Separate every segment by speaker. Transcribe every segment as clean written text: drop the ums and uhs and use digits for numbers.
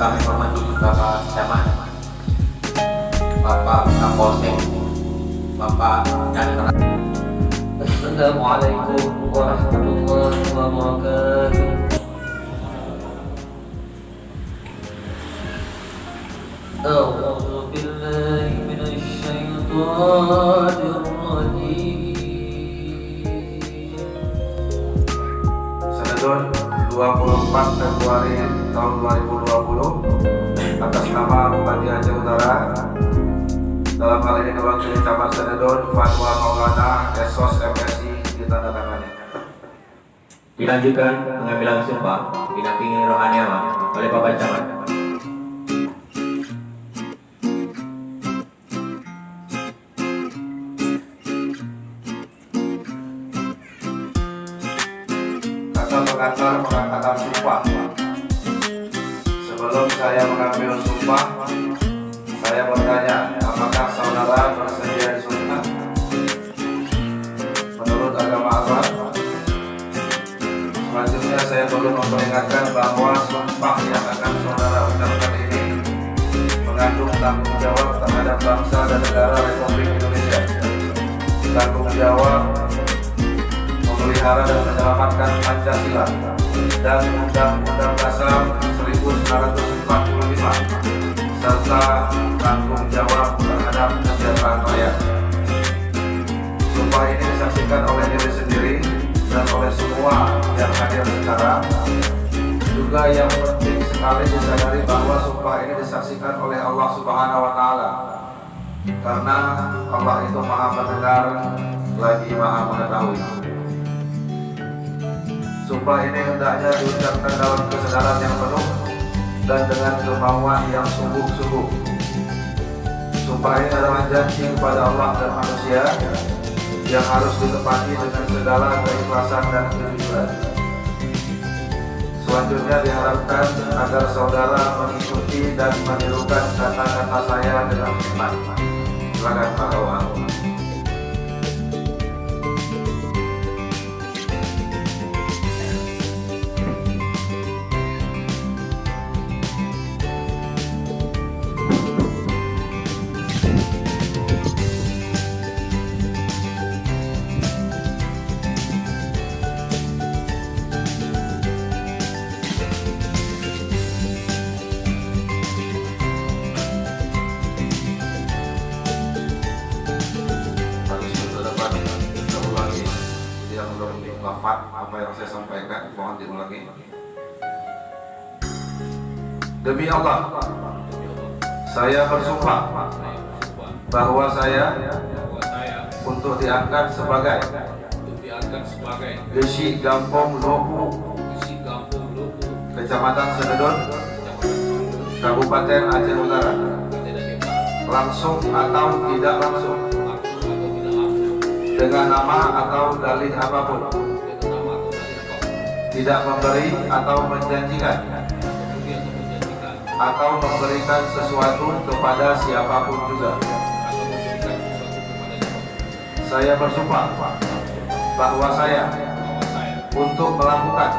Speaker 1: kami hormati Bapak Camat, Bapak Kapolsek, Bapak dan Assalamualaikum warahmatullahi wabarakatuh. A'udzu billahi minasy syaithanir rajim.
Speaker 2: Sanadun 24 Februari tahun 2020 atas nama Bupati Aceh Utara, dalam hal ini diwakili Camat Sanadun, Fatwa Maulana Esos MSI ditandatangani.
Speaker 1: Dilanjutkan pengambilan sumpah dinampingi rohani amal oleh Bapak Camat.
Speaker 2: Pengantar mengatakan sumpah. Sebelum saya mengambil sumpah, saya bertanya, apakah saudara bersedia sunnah menurut agama apa? Selanjutnya saya perlu memperingatkan bahwa sumpah yang akan saudara ucapkan ini mengandung tanggung jawab terhadap bangsa dan negara Republik Indonesia. Tanggung jawab memelihara dan menyelamatkan Pancasila dan Undang-Undang Dasar 1945 serta tanggung jawab terhadap kesejahteraan rakyat. Sumpah ini disaksikan oleh diri sendiri dan oleh semua yang hadir sekarang. Juga yang penting sekali disadari bahwa sumpah ini disaksikan oleh Allah Subhanahu wa Ta'ala, karena Allah itu Maha Mendengar lagi Maha Mengetahui. Sumpah ini hendaknya diucapkan dalam kesadaran yang penuh dan dengan kemauan yang sungguh-sungguh. Sumpah ini adalah janji kepada Allah dan manusia yang harus ditepati dengan segala keikhlasan dan kejujuran. Selanjutnya diharapkan agar saudara mengikuti dan menirukan kata-kata saya dengan hikmat. Silakan Pak Kawan. Apa yang saya sampaikan mohon diulangi. Demi Allah, saya bersumpah bahwa saya untuk diangkat sebagai Gesi Gampong Lopu, Kecamatan Sanadun, Kabupaten Aceh Utara, langsung atau tidak langsung, dengan nama atau dalih apapun, tidak memberi atau menjanjikan atau memberikan sesuatu kepada siapapun juga. Saya bersumpah bahwa saya untuk melakukan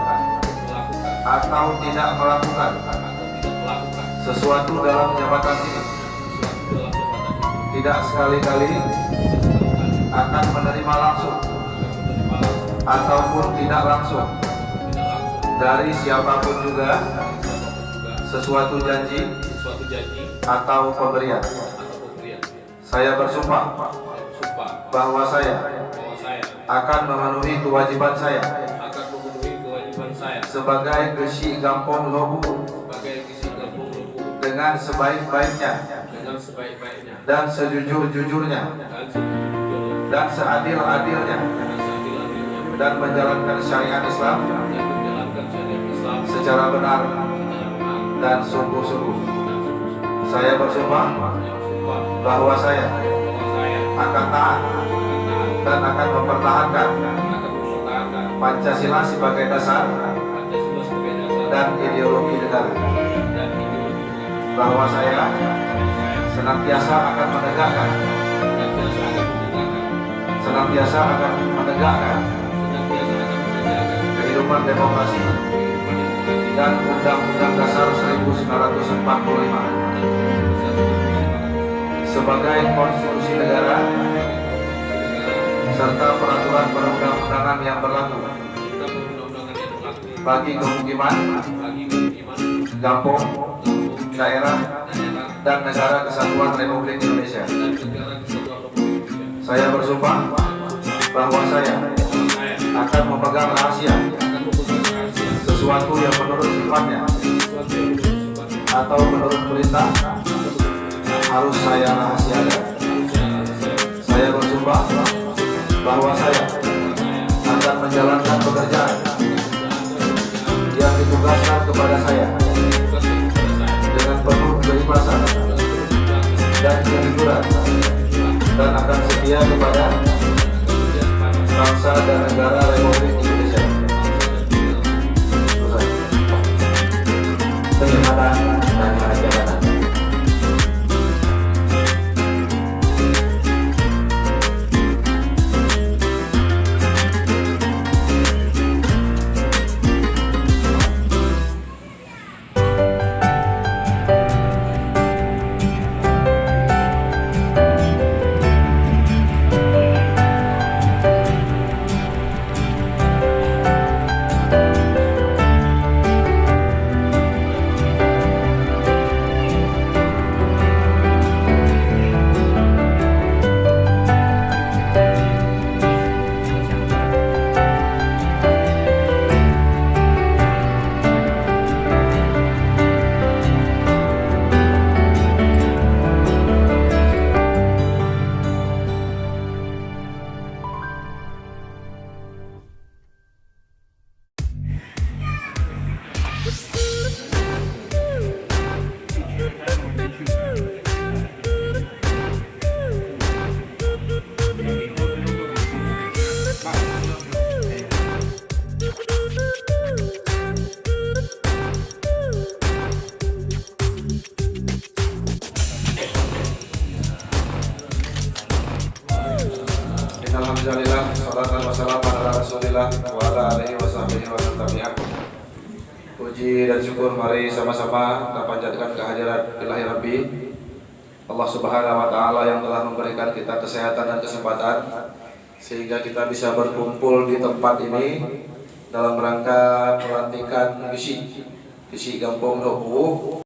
Speaker 2: atau tidak melakukan sesuatu dalam jabatan ini tidak sekali-kali akan menerima langsung ataupun tidak langsung dari siapapun juga sesuatu janji atau pemberian. Saya bersumpah bahwa saya akan memenuhi kewajiban saya sebagai Gesi Gampong Lobu dengan sebaik-baiknya dan sejujur-jujurnya dan seadil-adilnya, dan menjalankan syariat Islam secara benar dan sungguh-sungguh. Saya bersumpah bahwa saya akan taat dan akan mempertahankan Pancasila sebagai dasar dan ideologi negara. Bahwa saya senantiasa akan menegakkan kehidupan demokrasi dan Undang-Undang Dasar 1945 sebagai konstitusi negara serta peraturan perundang-undangan yang berlaku bagi kemukiman, kampung, daerah, dan negara kesatuan Republik Indonesia. Saya bersumpah bahwa saya akan memegang rahasia sesuatu yang menurut sifatnya atau menurut perintah harus saya rahasiakan. Saya bersumpah bahwa saya akan menjalankan pekerjaan yang ditugaskan kepada saya dengan penuh keikhlasan dan kejujuran, dan akan setia kepada bangsa dan negara Republik Indonesia.
Speaker 1: Penyelamatan dan masa jabatan.
Speaker 2: Alhamdulillah, salatan wassalamu ala rasulillah wa ala alihi wa sahbihi wa tabi'ah. Puji dan syukur mari sama-sama kita panjatkan kehadirat Ilahi Rabbi Allah Subhanahu wa Ta'ala yang telah memberikan kita kesehatan dan kesempatan sehingga kita bisa berkumpul di tempat ini dalam rangka pelantikan Gisi Gampong Dohu